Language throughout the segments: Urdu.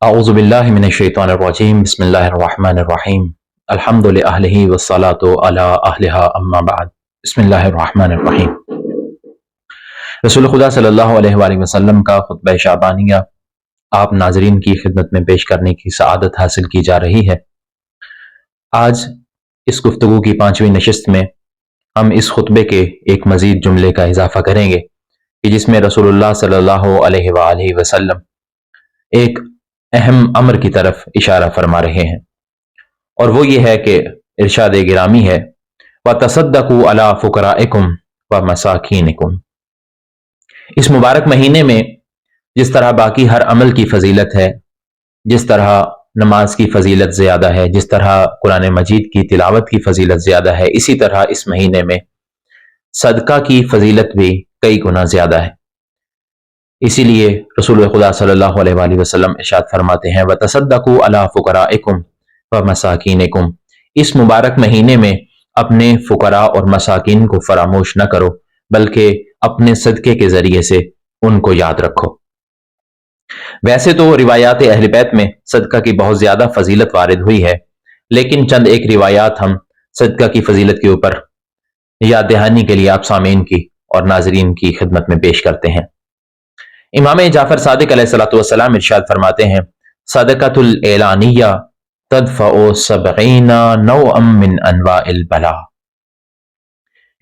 اعوذ باللہ من الشیطان الرجیم بسم اللہ الرحمن الرحیم الحمد للہ والصلاۃ علی اہلھا اما بعد بسم اللہ الرحمن الرحیم۔ رسول خدا صلی اللہ علیہ وآلہ وسلم کا خطبہ شعبانیہ آپ ناظرین کی خدمت میں پیش کرنے کی سعادت حاصل کی جا رہی ہے۔ آج اس گفتگو کی 5ویں نشست میں ہم اس خطبے کے ایک مزید جملے کا اضافہ کریں گے کہ جس میں رسول اللہ صلی اللہ علیہ وآلہ وسلم ایک اہم امر کی طرف اشارہ فرما رہے ہیں، اور وہ یہ ہے کہ ارشاد گرامی ہے وَتَصَدَّقُوا عَلَىٰ فُقَرَائِكُمْ وَمَسَاكِينِكُمْ۔ اس مبارک مہینے میں جس طرح باقی ہر عمل کی فضیلت ہے، جس طرح نماز کی فضیلت زیادہ ہے، جس طرح قرآن مجید کی تلاوت کی فضیلت زیادہ ہے، اسی طرح اس مہینے میں صدقہ کی فضیلت بھی کئی گنا زیادہ ہے۔ اسی لیے رسول خدا صلی اللہ علیہ وآلہ وسلم ارشاد فرماتے ہیں وَتَصَدَّقُوا عَلَىٰ فُقَرَائِكُمْ وَمَسَاكِينِكُمْ۔ اس مبارک مہینے میں اپنے فقراء اور مساکین کو فراموش نہ کرو، بلکہ اپنے صدقے کے ذریعے سے ان کو یاد رکھو۔ ویسے تو روایات اہل بیت میں صدقہ کی بہت زیادہ فضیلت وارد ہوئی ہے، لیکن چند ایک روایات ہم صدقہ کی فضیلت کے اوپر یاد دہانی کے لیے آپ سامعین کی اور ناظرین کی خدمت میں پیش کرتے ہیں۔ امام جعفر صادق علیہ السلام ارشاد فرماتے ہیں صدقۃ الاعلانیہ تدفع 70 نوعا من انواع البلاء۔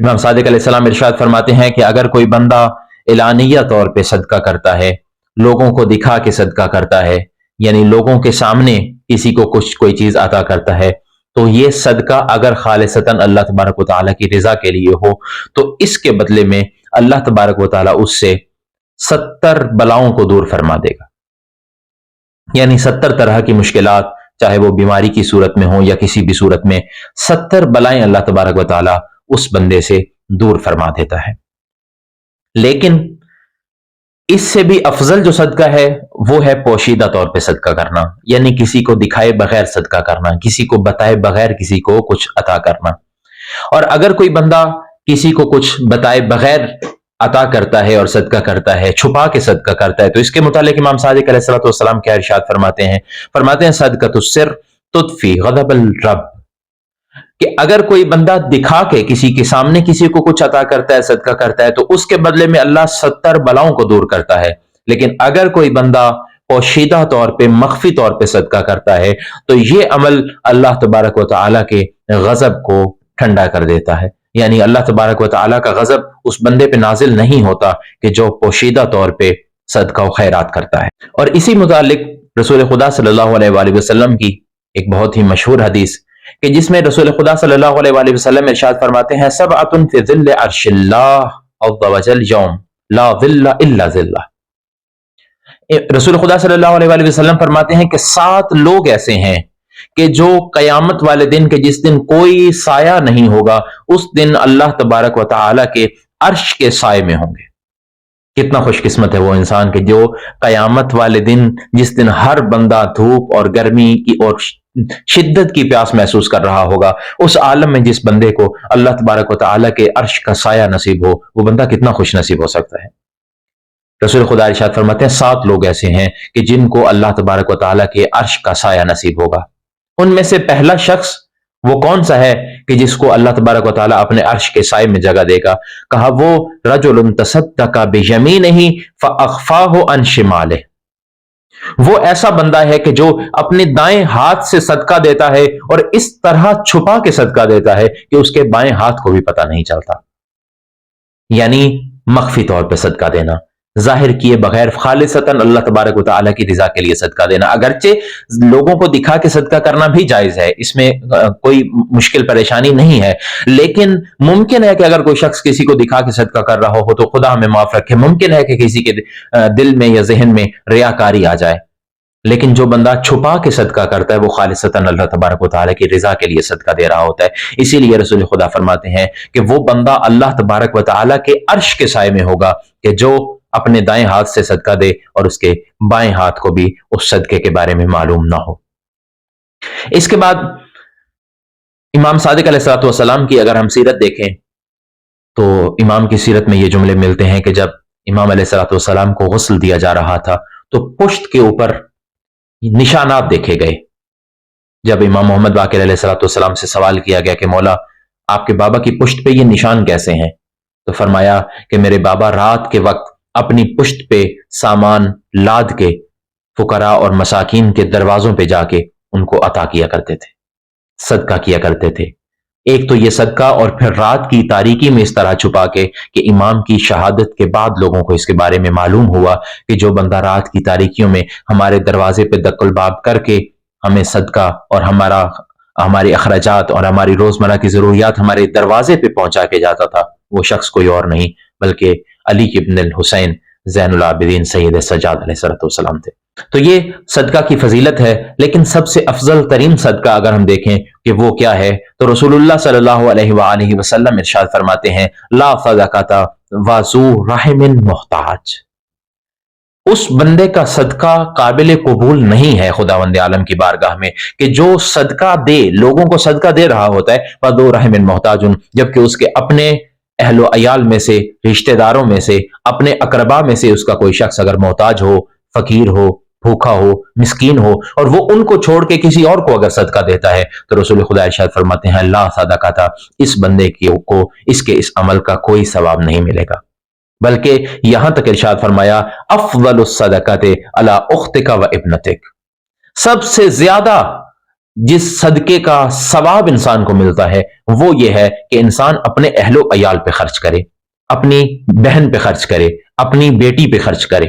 امام صادق علیہ السلام ارشاد فرماتے ہیں کہ اگر کوئی بندہ اعلانیہ طور پہ صدقہ کرتا ہے، لوگوں کو دکھا کے صدقہ کرتا ہے، یعنی لوگوں کے سامنے کسی کو کوئی چیز عطا کرتا ہے، تو یہ صدقہ اگر خالصتاً اللہ تبارک و تعالیٰ کی رضا کے لیے ہو تو اس کے بدلے میں اللہ تبارک و تعالیٰ اس سے 70 بلاؤں کو دور فرما دے گا، یعنی 70 طرح کی مشکلات، چاہے وہ بیماری کی صورت میں ہوں یا کسی بھی صورت میں، 70 بلائیں اللہ تبارک و تعالیٰ اس بندے سے دور فرما دیتا ہے۔ لیکن اس سے بھی افضل جو صدقہ ہے وہ ہے پوشیدہ طور پہ صدقہ کرنا، یعنی کسی کو دکھائے بغیر صدقہ کرنا، کسی کو بتائے بغیر کسی کو کچھ عطا کرنا۔ اور اگر کوئی بندہ کسی کو کچھ بتائے بغیر عطا کرتا ہے اور صدقہ کرتا ہے، چھپا کے صدقہ کرتا ہے، تو اس کے متعلق امام صادق علیہ السلام کیا ارشاد فرماتے ہیں صدقۃ السر تطفی غضب الرب، کہ اگر کوئی بندہ دکھا کے کسی کے سامنے کسی کو کچھ عطا کرتا ہے، صدقہ کرتا ہے، تو اس کے بدلے میں اللہ 70 بلاؤں کو دور کرتا ہے۔ لیکن اگر کوئی بندہ پوشیدہ طور پہ مخفی طور پہ صدقہ کرتا ہے تو یہ عمل اللہ تبارک و تعالیٰ کے غضب کو ٹھنڈا کر دیتا ہے، یعنی اللہ تبارک و تعالیٰ کا غضب اس بندے پہ نازل نہیں ہوتا کہ جو پوشیدہ طور پہ صدقہ و خیرات کرتا ہے۔ اور اسی متعلق رسول خدا صلی اللہ علیہ وآلہ وسلم کی ایک بہت ہی مشہور حدیث کہ جس میں رسول خدا صلی اللہ علیہ وآلہ وسلم ارشاد فرماتے ہیں سبعۃ فی ظل عرش اللہ عز وجل یوم لا ظل الا ظلہ۔ رسول خدا صلی اللہ علیہ وآلہ وسلم فرماتے ہیں کہ 7 لوگ ایسے ہیں کہ جو قیامت والے دن کے جس دن کوئی سایہ نہیں ہوگا، اس دن اللہ تبارک و تعالیٰ کے عرش کے سائے میں ہوں گے۔ کتنا خوش قسمت ہے وہ انسان کہ جو قیامت والے دن جس دن ہر بندہ دھوپ اور گرمی کی اور شدت کی پیاس محسوس کر رہا ہوگا، اس عالم میں جس بندے کو اللہ تبارک و تعالیٰ کے عرش کا سایہ نصیب ہو، وہ بندہ کتنا خوش نصیب ہو سکتا ہے۔ رسول خدا ارشاد فرماتے ہیں 7 لوگ ایسے ہیں کہ جن کو اللہ تبارک و تعالیٰ کے عرش کا سایہ نصیب ہوگا۔ ان میں سے پہلا شخص وہ کون سا ہے کہ جس کو اللہ تبارک و تعالیٰ اپنے عرش کے سائے میں جگہ دے گا؟ کہا وہ رجل تصدق بیمینہ فاخفاہ عن شمالہ، وہ ایسا بندہ ہے کہ جو اپنے دائیں ہاتھ سے صدقہ دیتا ہے اور اس طرح چھپا کے صدقہ دیتا ہے کہ اس کے بائیں ہاتھ کو بھی پتہ نہیں چلتا، یعنی مخفی طور پہ صدقہ دینا، ظاہر کیے بغیر خالصتاً اللہ تبارک و تعالیٰ کی رضا کے لیے صدقہ دینا۔ اگرچہ لوگوں کو دکھا کے صدقہ کرنا بھی جائز ہے، اس میں کوئی مشکل پریشانی نہیں ہے، لیکن ممکن ہے کہ اگر کوئی شخص کسی کو دکھا کے صدقہ کر رہا ہو تو خدا ہمیں معاف رکھے، ممکن ہے کہ کسی کے دل میں یا ذہن میں ریاکاری آ جائے۔ لیکن جو بندہ چھپا کے صدقہ کرتا ہے وہ خالصتاً اللہ تبارک و تعالیٰ کی رضا کے لیے صدقہ دے رہا ہوتا ہے۔ اسی لیے رسول خدا فرماتے ہیں کہ وہ بندہ اللہ تبارک و تعالیٰ کے عرش کے سائے میں ہوگا کہ جو اپنے دائیں ہاتھ سے صدقہ دے اور اس کے بائیں ہاتھ کو بھی اس صدقے کے بارے میں معلوم نہ ہو۔ اس کے بعد امام صادق علیہ السلام کی اگر ہم سیرت دیکھیں تو امام کی سیرت میں یہ جملے ملتے ہیں کہ جب امام علیہ السلام کو غسل دیا جا رہا تھا تو پشت کے اوپر نشانات دیکھے گئے۔ جب امام محمد باقر علیہ الصلوۃ والسلام سے سوال کیا گیا کہ مولا آپ کے بابا کی پشت پہ یہ نشان کیسے ہیں، تو فرمایا کہ میرے بابا رات کے وقت اپنی پشت پہ سامان لاد کے فقراء اور مساکین کے دروازوں پہ جا کے ان کو عطا کیا کرتے تھے، صدقہ کیا کرتے تھے۔ ایک تو یہ صدقہ، اور پھر رات کی تاریکی میں اس طرح چھپا کے کہ امام کی شہادت کے بعد لوگوں کو اس کے بارے میں معلوم ہوا کہ جو بندہ رات کی تاریکیوں میں ہمارے دروازے پہ دق الباب کر کے ہمیں صدقہ اور ہمارے اخراجات اور ہماری روزمرہ کی ضروریات ہمارے دروازے پہ پہنچا کے جاتا تھا، وہ شخص کوئی اور نہیں بلکہ علی ابن الحسین زین العابدین سید سجاد علیہ السلام تھے۔ تو یہ صدقہ کی فضیلت ہے، لیکن سب سے افضل ترین صدقہ اگر ہم دیکھیں کہ وہ کیا ہے، تو رسول اللہ صلی اللہ علیہ وآلہ وسلم ارشاد فرماتے ہیں لا صدقۃ وذو رحم محتاج، اس بندے کا صدقہ قابل قبول نہیں ہے خداوند عالم کی بارگاہ میں کہ جو صدقہ دے، لوگوں کو صدقہ دے رہا ہوتا ہے وذو رحم محتاج، جبکہ اس کے اپنے اہل و عیال میں سے، رشتہ داروں میں سے، اپنے اقربا میں سے اس کا کوئی شخص اگر محتاج ہو، فقیر ہو، بھوکا ہو، مسکین ہو، اور وہ ان کو چھوڑ کے کسی اور کو اگر صدقہ دیتا ہے، تو رسول خدا ارشاد فرماتے ہیں لا صدقہ تھا، اس بندے کو اس کے اس عمل کا کوئی ثواب نہیں ملے گا، بلکہ یہاں تک ارشاد فرمایا افضل الصدقۃ علی اختک و ابنتک، سب سے زیادہ جس صدقے کا ثواب انسان کو ملتا ہے وہ یہ ہے کہ انسان اپنے اہل و عیال پہ خرچ کرے، اپنی بہن پہ خرچ کرے، اپنی بیٹی پہ خرچ کرے،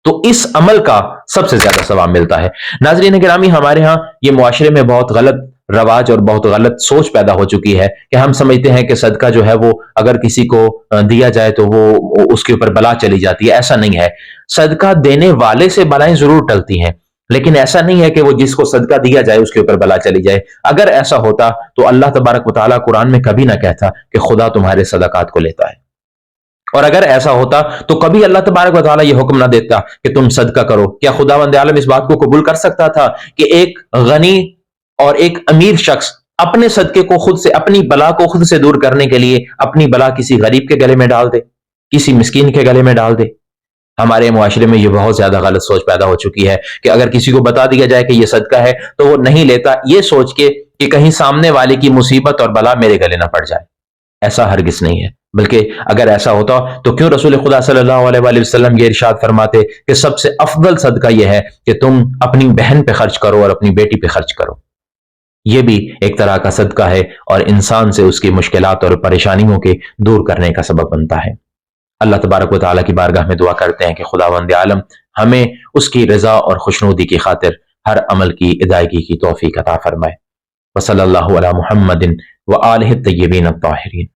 تو اس عمل کا سب سے زیادہ ثواب ملتا ہے۔ ناظرین گرامی، ہمارے ہاں یہ معاشرے میں بہت غلط رواج اور بہت غلط سوچ پیدا ہو چکی ہے کہ ہم سمجھتے ہیں کہ صدقہ جو ہے وہ اگر کسی کو دیا جائے تو وہ اس کے اوپر بلا چلی جاتی ہے۔ ایسا نہیں ہے، صدقہ دینے والے سے بلائیں ضرور ٹلتی ہیں، لیکن ایسا نہیں ہے کہ وہ جس کو صدقہ دیا جائے اس کے اوپر بلا چلی جائے۔ اگر ایسا ہوتا تو اللہ تبارک و تعالیٰ قرآن میں کبھی نہ کہتا کہ خدا تمہارے صدقات کو لیتا ہے، اور اگر ایسا ہوتا تو کبھی اللہ تبارک و تعالیٰ یہ حکم نہ دیتا کہ تم صدقہ کرو۔ کیا خداوند عالم اس بات کو قبول کر سکتا تھا کہ ایک غنی اور ایک امیر شخص اپنے صدقے کو خود سے، اپنی بلا کو خود سے دور کرنے کے لیے اپنی بلا کسی غریب کے گلے میں ڈال دے، کسی مسکین کے گلے میں ڈال دے؟ ہمارے معاشرے میں یہ بہت زیادہ غلط سوچ پیدا ہو چکی ہے کہ اگر کسی کو بتا دیا جائے کہ یہ صدقہ ہے تو وہ نہیں لیتا، یہ سوچ کے کہ کہیں سامنے والے کی مصیبت اور بلا میرے گلے نہ پڑ جائے۔ ایسا ہرگز نہیں ہے، بلکہ اگر ایسا ہوتا تو کیوں رسول خدا صلی اللہ علیہ وآلہ وسلم یہ ارشاد فرماتے کہ سب سے افضل صدقہ یہ ہے کہ تم اپنی بہن پہ خرچ کرو اور اپنی بیٹی پہ خرچ کرو۔ یہ بھی ایک طرح کا صدقہ ہے اور انسان سے اس کی مشکلات اور پریشانیوں کے دور کرنے کا سبب بنتا ہے۔ اللہ تبارک و تعالیٰ کی بارگاہ میں دعا کرتے ہیں کہ خداوند عالم ہمیں اس کی رضا اور خوشنودی کی خاطر ہر عمل کی ادائیگی کی توفیق عطا فرمائے۔ وصلی اللہ علی محمد وآلہ الطیبین الطاہرین۔